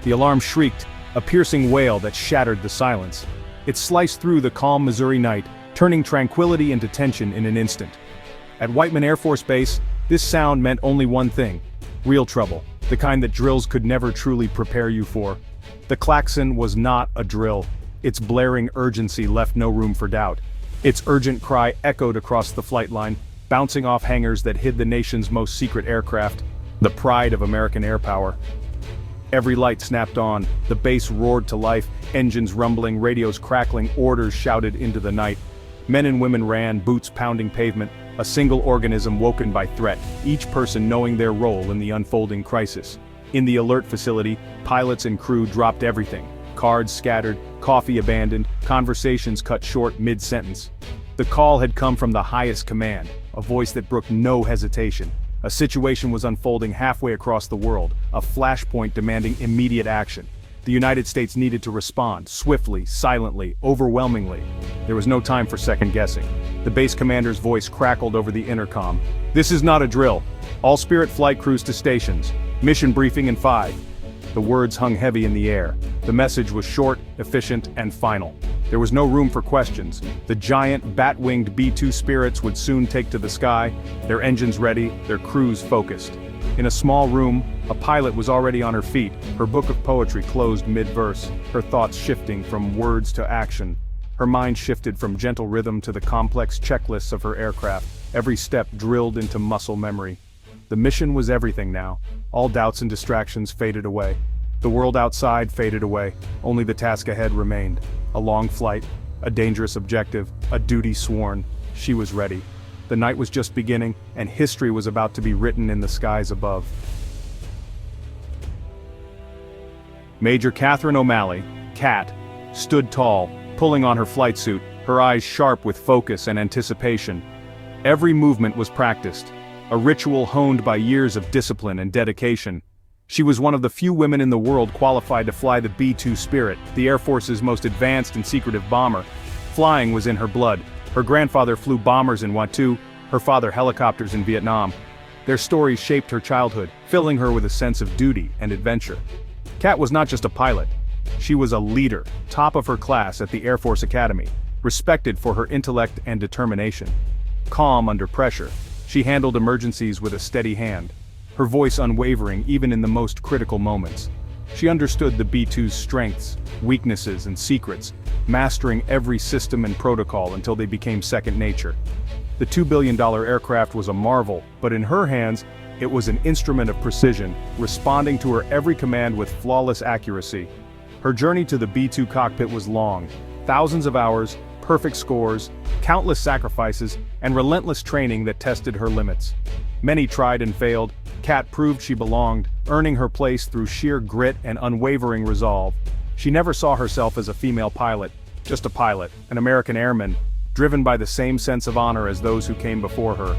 The alarm shrieked, a piercing wail that shattered the silence. It sliced through the calm Missouri night, turning tranquility into tension in an instant. At Whiteman Air Force Base, this sound meant only one thing: real trouble, the kind that drills could never truly prepare you for. The klaxon was not a drill. Its blaring urgency left no room for doubt. Its urgent cry echoed across the flight line, bouncing off hangars that hid the nation's most secret aircraft, the pride of American air power. Every light snapped on, the base roared to life, engines rumbling, radios crackling, orders shouted into the night. Men and women ran, boots pounding pavement, a single organism woken by threat, each person knowing their role in the unfolding crisis. In the alert facility, pilots and crew dropped everything. Cards scattered, coffee abandoned, conversations cut short mid-sentence. The call had come from the highest command, a voice that brooked no hesitation. A situation was unfolding halfway across the world, a flashpoint demanding immediate action. The United States needed to respond, swiftly, silently, overwhelmingly. There was no time for second guessing. The base commander's voice crackled over the intercom. "This is not a drill. All Spirit flight crews to stations. Mission briefing in 5. The words hung heavy in the air. The message was short, efficient, and final. There was no room for questions. The giant, bat-winged B-2 Spirits would soon take to the sky, their engines ready, their crews focused. In a small room, a pilot was already on her feet, her book of poetry closed mid-verse, her thoughts shifting from words to action. Her mind shifted from gentle rhythm to the complex checklists of her aircraft, every step drilled into muscle memory. The mission was everything now. All doubts and distractions faded away. The world outside faded away, only the task ahead remained. A long flight, a dangerous objective, a duty sworn. She was ready. The night was just beginning, and history was about to be written in the skies above. Major Catherine O'Malley, Cat, stood tall, pulling on her flight suit, her eyes sharp with focus and anticipation. Every movement was practiced, a ritual honed by years of discipline and dedication. She was one of the few women in the world qualified to fly the B-2 Spirit, the Air Force's most advanced and secretive bomber. Flying was in her blood. Her grandfather flew bombers in Whiteman, her father helicopters in Vietnam. Their stories shaped her childhood, filling her with a sense of duty and adventure. Kat was not just a pilot. She was a leader, top of her class at the Air Force Academy, respected for her intellect and determination. Calm under pressure, she handled emergencies with a steady hand, her voice unwavering even in the most critical moments. She understood the B-2's strengths, weaknesses, and secrets, mastering every system and protocol until they became second nature. The $2 billion aircraft was a marvel, but in her hands, it was an instrument of precision, responding to her every command with flawless accuracy. Her journey to the B-2 cockpit was long, thousands of hours, perfect scores, countless sacrifices, and relentless training that tested her limits. Many tried and failed. Kat proved she belonged, earning her place through sheer grit and unwavering resolve. She never saw herself as a female pilot, just a pilot, an American airman, driven by the same sense of honor as those who came before her.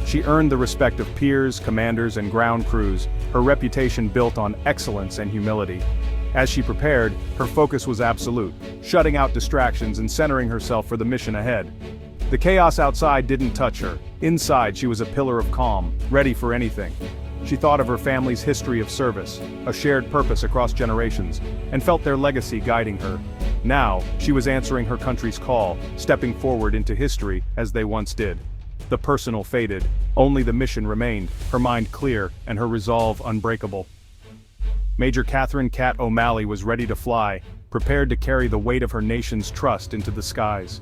She earned the respect of peers, commanders, and ground crews, her reputation built on excellence and humility. As she prepared, her focus was absolute, shutting out distractions and centering herself for the mission ahead. The chaos outside didn't touch her. Inside, she was a pillar of calm, ready for anything. She thought of her family's history of service, a shared purpose across generations, and felt their legacy guiding her. Now, she was answering her country's call, stepping forward into history as they once did. The personal faded, only the mission remained, her mind clear and her resolve unbreakable. Major Catherine "Cat" O'Malley was ready to fly, prepared to carry the weight of her nation's trust into the skies.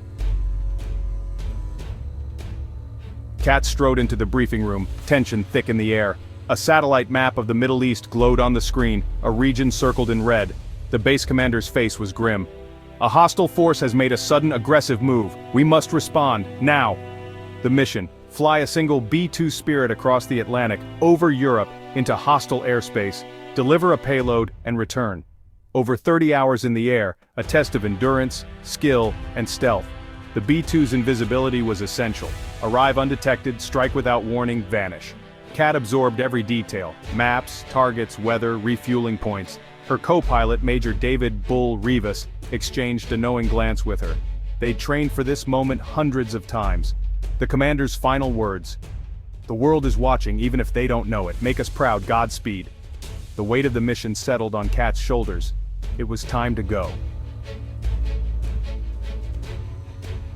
Cat strode into the briefing room, tension thick in the air. A satellite map of the Middle East glowed on the screen, a region circled in red. The base commander's face was grim. "A hostile force has made a sudden aggressive move. We must respond, now." The mission: fly a single B-2 Spirit across the Atlantic, over Europe, into hostile airspace, deliver a payload, and return. Over 30 hours in the air, a test of endurance, skill, and stealth. The B-2's invisibility was essential. Arrive undetected, strike without warning, vanish. Cat absorbed every detail: maps, targets, weather, refueling points. Her co-pilot, Major David "Bull" Rivas, exchanged a knowing glance with her. They'd trained for this moment hundreds of times. The commander's final words: "The world is watching even if they don't know it. Make us proud, Godspeed." The weight of the mission settled on Kat's shoulders. It was time to go.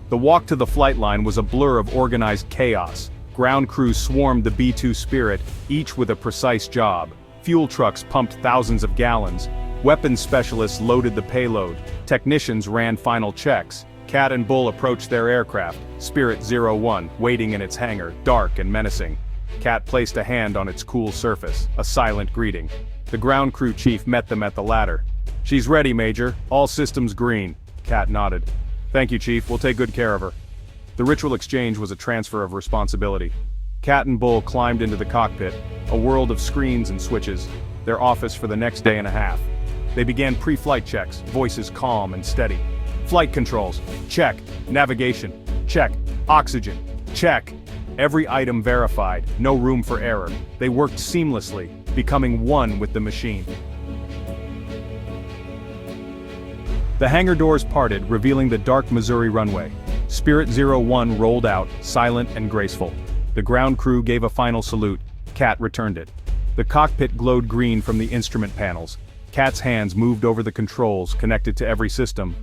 The walk to the flight line was a blur of organized chaos. Ground crews swarmed the B-2 Spirit, each with a precise job. Fuel trucks pumped thousands of gallons. Weapons specialists loaded the payload. Technicians ran final checks. Kat and Bull approached their aircraft, Spirit 01, waiting in its hangar, dark and menacing. Kat placed a hand on its cool surface, a silent greeting. The ground crew chief met them at the ladder. "She's ready, Major. All systems green." Kat nodded. "Thank you, Chief. We'll take good care of her." The ritual exchange was a transfer of responsibility. Kat and Bull climbed into the cockpit, a world of screens and switches, their office for the next day and a half. They began pre-flight checks, voices calm and steady. Flight controls, check. Navigation, check. Oxygen, check. Every item verified, no room for error. They worked seamlessly, becoming one with the machine. The hangar doors parted, revealing the dark Missouri runway. Spirit 01 rolled out, silent and graceful. The ground crew gave a final salute. Kat returned it. The cockpit glowed green from the instrument panels. Kat's hands moved over the controls, connected to every system.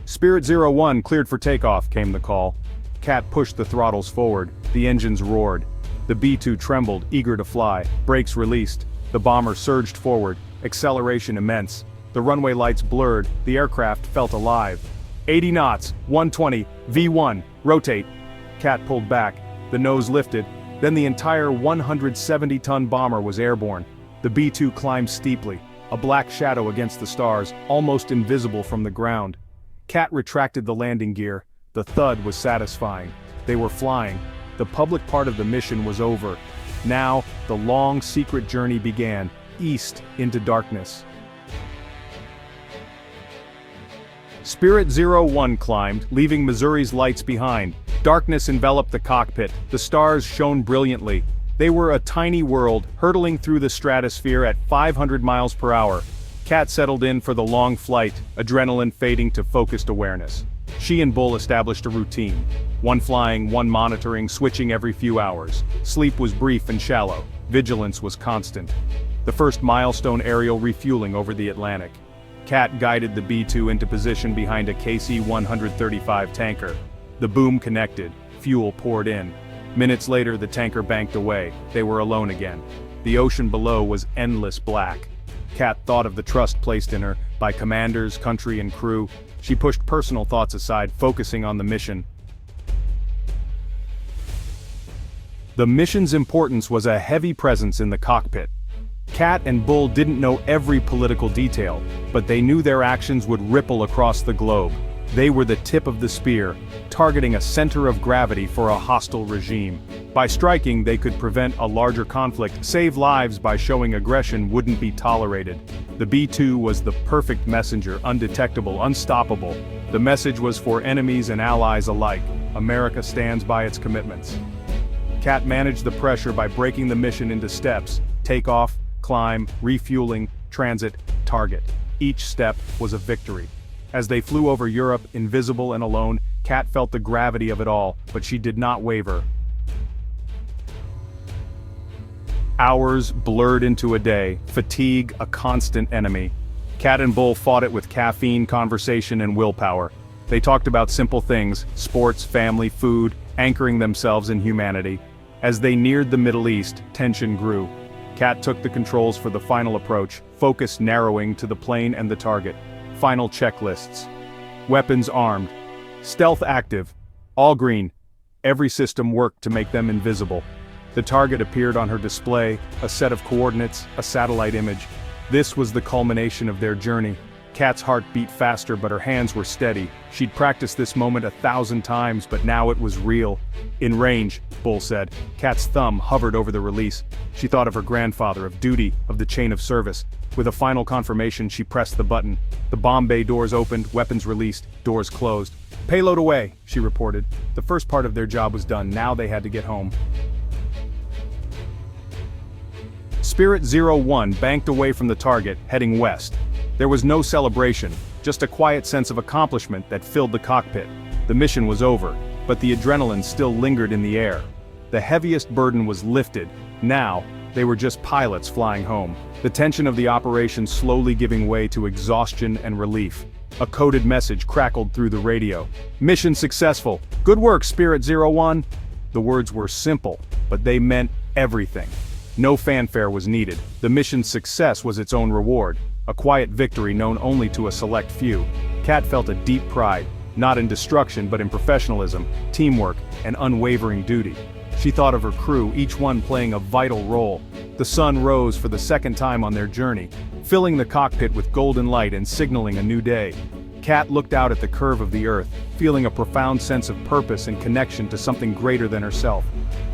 "Spirit 01 cleared for takeoff," came the call. Kat pushed the throttles forward. The engines roared. The B-2 trembled, eager to fly. Brakes released. The bomber surged forward, acceleration immense. The runway lights blurred. The aircraft felt alive. 80 knots, 120, V1, rotate. Kat pulled back. The nose lifted. Then the entire 170-ton bomber was airborne. The B-2 climbed steeply, a black shadow against the stars, almost invisible from the ground. Kat retracted the landing gear. The thud was satisfying. They were flying. The public part of the mission was over. Now, the long, secret journey began, east into darkness. Spirit 01 climbed, leaving Missouri's lights behind. Darkness enveloped the cockpit. The stars shone brilliantly. They were a tiny world, hurtling through the stratosphere at 500 miles per hour. Kat settled in for the long flight, adrenaline fading to focused awareness. She and Bull established a routine. One flying, one monitoring, switching every few hours. Sleep was brief and shallow. Vigilance was constant. The first milestone aerial refueling over the Atlantic. Kat guided the B-2 into position behind a KC-135 tanker. The boom connected. Fuel poured in. Minutes later, the tanker banked away. They were alone again. The ocean below was endless black. Kat thought of the trust placed in her by commanders, country, and crew. She pushed personal thoughts aside, focusing on the mission. The mission's importance was a heavy presence in the cockpit. Kat and Bull didn't know every political detail, but they knew their actions would ripple across the globe. They were the tip of the spear, targeting a center of gravity for a hostile regime. By striking, they could prevent a larger conflict, save lives by showing aggression wouldn't be tolerated. The B-2 was the perfect messenger, undetectable, unstoppable. The message was for enemies and allies alike. America stands by its commitments. Kat managed the pressure by breaking the mission into steps: takeoff, climb, refueling, transit, target. Each step was a victory. As they flew over Europe, invisible and alone, Kat felt the gravity of it all, but she did not waver. Hours blurred into a day, fatigue a constant enemy. Kat and Bull fought it with caffeine, conversation, and willpower. They talked about simple things: sports, family, food, anchoring themselves in humanity. As they neared the Middle East, tension grew. Kat took the controls for the final approach, focus narrowing to the plane and the target. Final checklists. Weapons armed. Stealth active. All green. Every system worked to make them invisible. The target appeared on her display, a set of coordinates, a satellite image. This was the culmination of their journey. Kat's heart beat faster, but her hands were steady. She'd practiced this moment 1,000 times, but now it was real. "In range," Bull said. Kat's thumb hovered over the release. She thought of her grandfather, of duty, of the chain of service. With a final confirmation, she pressed the button. The bomb bay doors opened, weapons released, doors closed. "Payload away," she reported. The first part of their job was done, now they had to get home. Spirit 01 banked away from the target, heading west. There was no celebration, just a quiet sense of accomplishment that filled the cockpit. The mission was over, but the adrenaline still lingered in the air. The heaviest burden was lifted. Now, They were just pilots flying home, the tension of the operation slowly giving way to exhaustion and relief. A coded message crackled through the radio. "Mission successful. Good work, Spirit 01. The words were simple, but they meant everything. No fanfare was needed. The mission's success was its own reward, a quiet victory known only to a select few. Kat felt a deep pride, not in destruction but in professionalism, teamwork, and unwavering duty. She thought of her crew, each one playing a vital role. The sun rose for the second time on their journey, filling the cockpit with golden light and signaling a new day. Kat looked out at the curve of the earth, feeling a profound sense of purpose and connection to something greater than herself.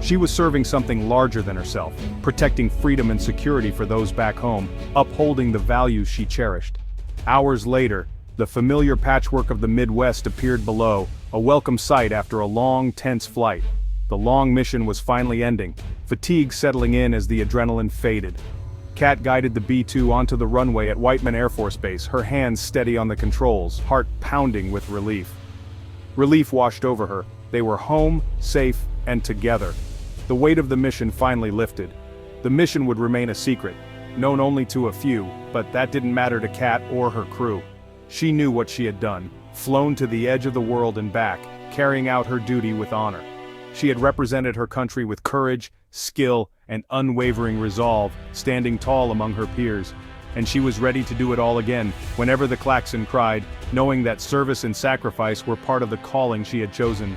She was serving something larger than herself, protecting freedom and security for those back home, upholding the values she cherished. Hours later, the familiar patchwork of the Midwest appeared below, a welcome sight after a long, tense flight. The long mission was finally ending, fatigue settling in as the adrenaline faded. Kat guided the B-2 onto the runway at Whiteman Air Force Base, her hands steady on the controls, heart pounding with relief. Relief washed over her. They were home, safe, and together. The weight of the mission finally lifted. The mission would remain a secret, known only to a few, but that didn't matter to Kat or her crew. She knew what she had done, flown to the edge of the world and back, carrying out her duty with honor. She had represented her country with courage, skill, and unwavering resolve, standing tall among her peers. And she was ready to do it all again, whenever the klaxon cried, knowing that service and sacrifice were part of the calling she had chosen.